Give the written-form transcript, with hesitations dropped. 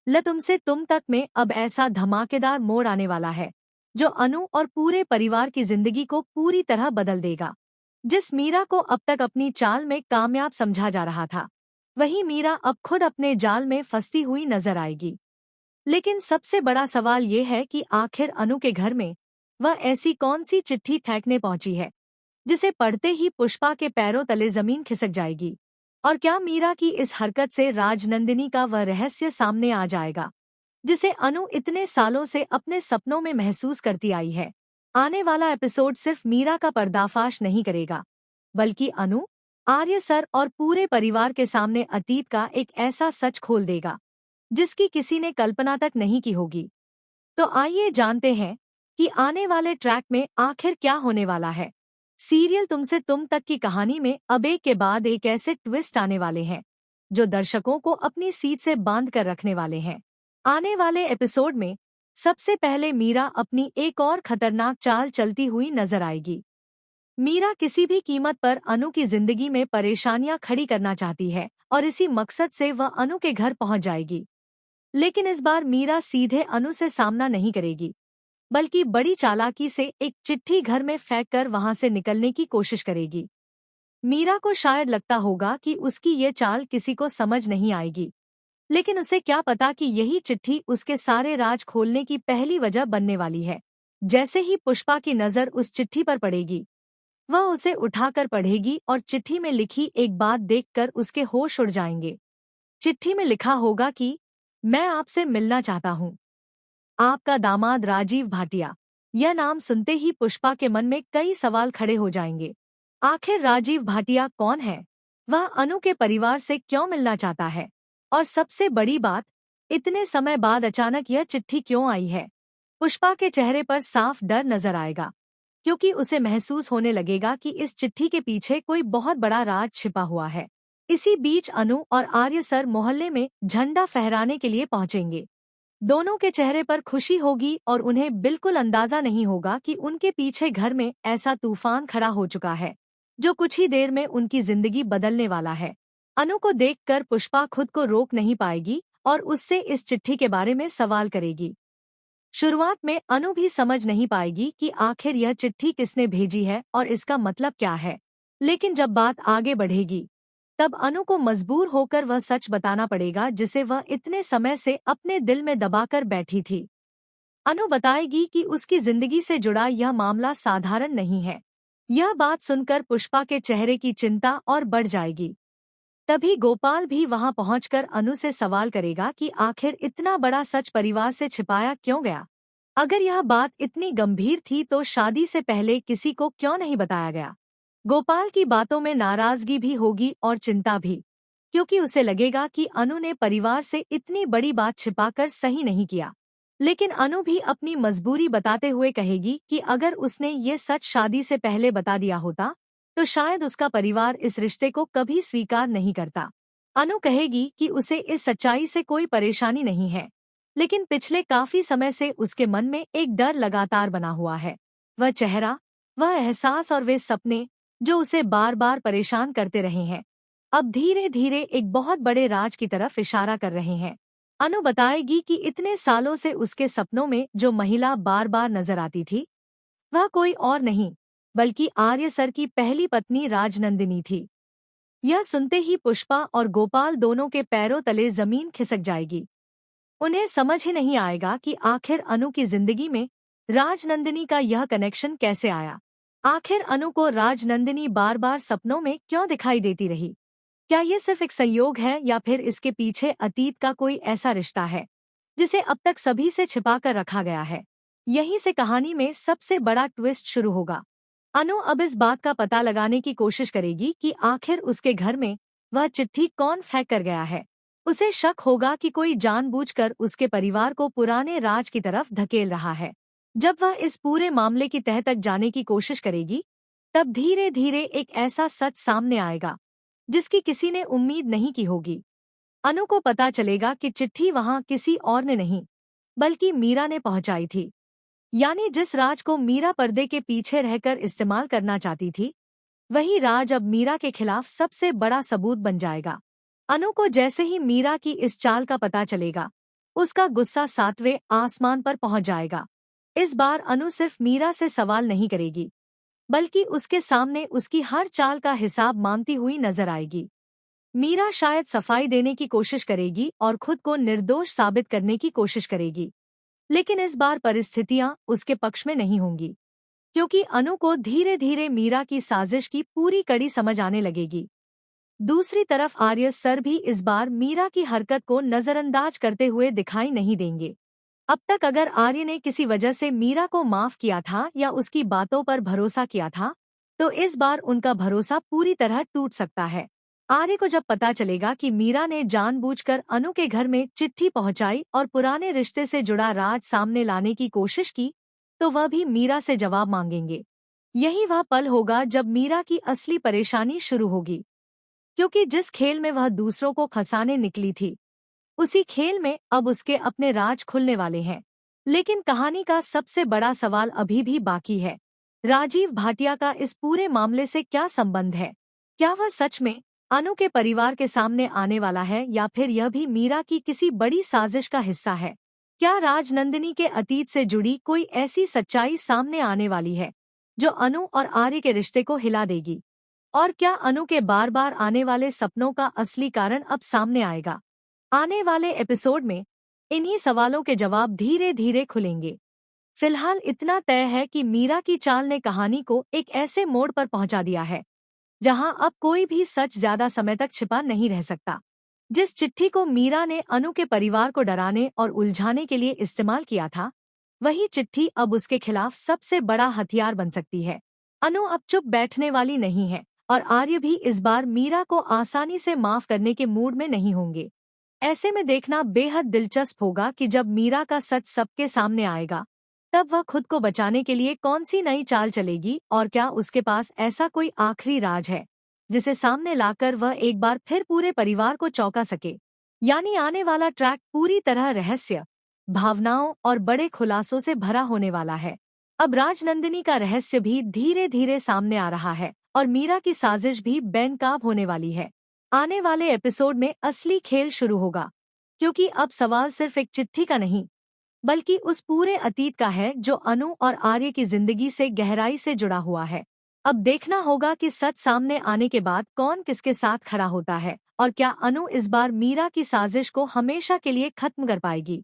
ल तुमसे तुम तक में अब ऐसा धमाकेदार मोड़ आने वाला है जो अनु और पूरे परिवार की जिंदगी को पूरी तरह बदल देगा। जिस मीरा को अब तक अपनी चाल में कामयाब समझा जा रहा था, वही मीरा अब खुद अपने जाल में फंसती हुई नजर आएगी। लेकिन सबसे बड़ा सवाल ये है कि आखिर अनु के घर में वह ऐसी कौन सी चिट्ठी फेंकने पहुंची है जिसे पढ़ते ही पुष्पा के पैरों तले जमीन खिसक जाएगी। और क्या मीरा की इस हरकत से राजनंदिनी का वह रहस्य सामने आ जाएगा जिसे अनु इतने सालों से अपने सपनों में महसूस करती आई है। आने वाला एपिसोड सिर्फ मीरा का पर्दाफाश नहीं करेगा, बल्कि अनु, आर्य सर और पूरे परिवार के सामने अतीत का एक ऐसा सच खोल देगा जिसकी किसी ने कल्पना तक नहीं की होगी। तो आइए जानते हैं कि आने वाले ट्रैक में आखिर क्या होने वाला है। सीरियल तुमसे तुम तक की कहानी में अब एक के बाद एक ऐसे ट्विस्ट आने वाले हैं जो दर्शकों को अपनी सीट से बांध कर रखने वाले हैं। आने वाले एपिसोड में सबसे पहले मीरा अपनी एक और खतरनाक चाल चलती हुई नजर आएगी। मीरा किसी भी कीमत पर अनु की जिंदगी में परेशानियां खड़ी करना चाहती है और इसी मकसद से वह अनु के घर पहुंच जाएगी। लेकिन इस बार मीरा सीधे अनु से सामना नहीं करेगी, बल्कि बड़ी चालाकी से एक चिट्ठी घर में फेंक कर वहां से निकलने की कोशिश करेगी। मीरा को शायद लगता होगा कि उसकी ये चाल किसी को समझ नहीं आएगी, लेकिन उसे क्या पता कि यही चिट्ठी उसके सारे राज खोलने की पहली वजह बनने वाली है। जैसे ही पुष्पा की नजर उस चिट्ठी पर पड़ेगी, वह उसे उठाकर पढ़ेगी और चिट्ठी में लिखी एक बात देखकर उसके होश उड़ जाएंगे। चिट्ठी में लिखा होगा कि मैं आपसे मिलना चाहता हूँ, आपका दामाद राजीव भाटिया। यह नाम सुनते ही पुष्पा के मन में कई सवाल खड़े हो जाएंगे। आखिर राजीव भाटिया कौन है? वह अनु के परिवार से क्यों मिलना चाहता है? और सबसे बड़ी बात, इतने समय बाद अचानक यह चिट्ठी क्यों आई है? पुष्पा के चेहरे पर साफ डर नजर आएगा, क्योंकि उसे महसूस होने लगेगा कि इस चिट्ठी के पीछे कोई बहुत बड़ा राज छिपा हुआ है। इसी बीच अनु और आर्य सर मोहल्ले में झंडा फहराने के लिए पहुंचेंगे। दोनों के चेहरे पर खुशी होगी और उन्हें बिल्कुल अंदाजा नहीं होगा कि उनके पीछे घर में ऐसा तूफान खड़ा हो चुका है जो कुछ ही देर में उनकी जिंदगी बदलने वाला है। अनु को देखकर पुष्पा खुद को रोक नहीं पाएगी और उससे इस चिट्ठी के बारे में सवाल करेगी। शुरुआत में अनु भी समझ नहीं पाएगी कि आखिर यह चिट्ठी किसने भेजी है और इसका मतलब क्या है। लेकिन जब बात आगे बढ़ेगी, तब अनु को मजबूर होकर वह सच बताना पड़ेगा जिसे वह इतने समय से अपने दिल में दबाकर बैठी थी। अनु बताएगी कि उसकी जिंदगी से जुड़ा यह मामला साधारण नहीं है। यह बात सुनकर पुष्पा के चेहरे की चिंता और बढ़ जाएगी। तभी गोपाल भी वहां पहुंचकर अनु से सवाल करेगा कि आखिर इतना बड़ा सच परिवार से छिपाया क्यों गया। अगर यह बात इतनी गंभीर थी तो शादी से पहले किसी को क्यों नहीं बताया गया। गोपाल की बातों में नाराजगी भी होगी और चिंता भी, क्योंकि उसे लगेगा कि अनु ने परिवार से इतनी बड़ी बात छिपाकर सही नहीं किया। लेकिन अनु भी अपनी मजबूरी बताते हुए कहेगी कि अगर उसने ये सच शादी से पहले बता दिया होता तो शायद उसका परिवार इस रिश्ते को कभी स्वीकार नहीं करता। अनु कहेगी कि उसे इस सच्चाई से कोई परेशानी नहीं है, लेकिन पिछले काफी समय से उसके मन में एक डर लगातार बना हुआ है। वह चेहरा, वह एहसास और वे सपने जो उसे बार बार परेशान करते रहे हैं, अब धीरे धीरे एक बहुत बड़े राज की तरफ इशारा कर रहे हैं। अनु बताएगी कि इतने सालों से उसके सपनों में जो महिला बार बार नजर आती थी, वह कोई और नहीं बल्कि आर्य सर की पहली पत्नी राजनंदिनी थी। यह सुनते ही पुष्पा और गोपाल दोनों के पैरों तले जमीन खिसक जाएगी। उन्हें समझ ही नहीं आएगा कि आखिर अनु की जिंदगी में राजनंदिनी का यह कनेक्शन कैसे आया। आखिर अनु को राजनंदिनी बार बार सपनों में क्यों दिखाई देती रही? क्या ये सिर्फ एक संयोग है या फिर इसके पीछे अतीत का कोई ऐसा रिश्ता है जिसे अब तक सभी से छिपा कर रखा गया है? यहीं से कहानी में सबसे बड़ा ट्विस्ट शुरू होगा। अनु अब इस बात का पता लगाने की कोशिश करेगी कि आखिर उसके घर में वह चिट्ठी कौन फेंक कर गया है। उसे शक होगा कि कोई जानबूझकर उसके परिवार को पुराने राज की तरफ धकेल रहा है। जब वह इस पूरे मामले की तह तक जाने की कोशिश करेगी, तब धीरे धीरे एक ऐसा सच सामने आएगा जिसकी किसी ने उम्मीद नहीं की होगी। अनु को पता चलेगा कि चिट्ठी वहां किसी और ने नहीं, बल्कि मीरा ने पहुंचाई थी। यानी जिस राज को मीरा पर्दे के पीछे रहकर इस्तेमाल करना चाहती थी, वही राज अब मीरा के खिलाफ सबसे बड़ा सबूत बन जाएगा। अनु को जैसे ही मीरा की इस चाल का पता चलेगा, उसका गुस्सा 7वें आसमान पर पहुंच जाएगा। इस बार अनु सिर्फ मीरा से सवाल नहीं करेगी, बल्कि उसके सामने उसकी हर चाल का हिसाब मांगती हुई नजर आएगी। मीरा शायद सफाई देने की कोशिश करेगी और खुद को निर्दोष साबित करने की कोशिश करेगी, लेकिन इस बार परिस्थितियां उसके पक्ष में नहीं होंगी, क्योंकि अनु को धीरे धीरे मीरा की साजिश की पूरी कड़ी समझ आने लगेगी। दूसरी तरफ आर्य सर भी इस बार मीरा की हरकत को नजरअंदाज करते हुए दिखाई नहीं देंगे। अब तक अगर आर्य ने किसी वजह से मीरा को माफ किया था या उसकी बातों पर भरोसा किया था, तो इस बार उनका भरोसा पूरी तरह टूट सकता है। आर्य को जब पता चलेगा कि मीरा ने जानबूझकर अनु के घर में चिट्ठी पहुंचाई और पुराने रिश्ते से जुड़ा राज सामने लाने की कोशिश की, तो वह भी मीरा से जवाब मांगेंगे। यही वह पल होगा जब मीरा की असली परेशानी शुरू होगी, क्योंकि जिस खेल में वह दूसरों को फंसाने निकली थी, उसी खेल में अब उसके अपने राज खुलने वाले हैं। लेकिन कहानी का सबसे बड़ा सवाल अभी भी बाकी है। राजीव भाटिया का इस पूरे मामले से क्या संबंध है? क्या वह सच में अनु के परिवार के सामने आने वाला है, या फिर यह भी मीरा की किसी बड़ी साजिश का हिस्सा है? क्या राजनंदिनी के अतीत से जुड़ी कोई ऐसी सच्चाई सामने आने वाली है जो अनु और आर्य के रिश्ते को हिला देगी? और क्या अनु के बार बार आने वाले सपनों का असली कारण अब सामने आएगा? आने वाले एपिसोड में इन्हीं सवालों के जवाब धीरे धीरे खुलेंगे। फिलहाल इतना तय है कि मीरा की चाल ने कहानी को एक ऐसे मोड़ पर पहुंचा दिया है जहां अब कोई भी सच ज्यादा समय तक छिपा नहीं रह सकता। जिस चिट्ठी को मीरा ने अनु के परिवार को डराने और उलझाने के लिए इस्तेमाल किया था, वही चिट्ठी अब उसके खिलाफ सबसे बड़ा हथियार बन सकती है। अनु अब चुप बैठने वाली नहीं है, और आर्य भी इस बार मीरा को आसानी से माफ करने के मूड में नहीं होंगे। ऐसे में देखना बेहद दिलचस्प होगा कि जब मीरा का सच सबके सामने आएगा, तब वह खुद को बचाने के लिए कौन सी नई चाल चलेगी, और क्या उसके पास ऐसा कोई आखिरी राज है जिसे सामने लाकर वह एक बार फिर पूरे परिवार को चौंका सके। यानी आने वाला ट्रैक पूरी तरह रहस्य, भावनाओं और बड़े खुलासों से भरा होने वाला है। अब राजनंदिनी का रहस्य भी धीरे धीरे सामने आ रहा है, और मीरा की साजिश भी बेनकाब होने वाली है। आने वाले एपिसोड में असली खेल शुरू होगा, क्योंकि अब सवाल सिर्फ एक चिट्ठी का नहीं, बल्कि उस पूरे अतीत का है जो अनु और आर्य की जिंदगी से गहराई से जुड़ा हुआ है। अब देखना होगा कि सच सामने आने के बाद कौन किसके साथ खड़ा होता है, और क्या अनु इस बार मीरा की साजिश को हमेशा के लिए खत्म कर पाएगी।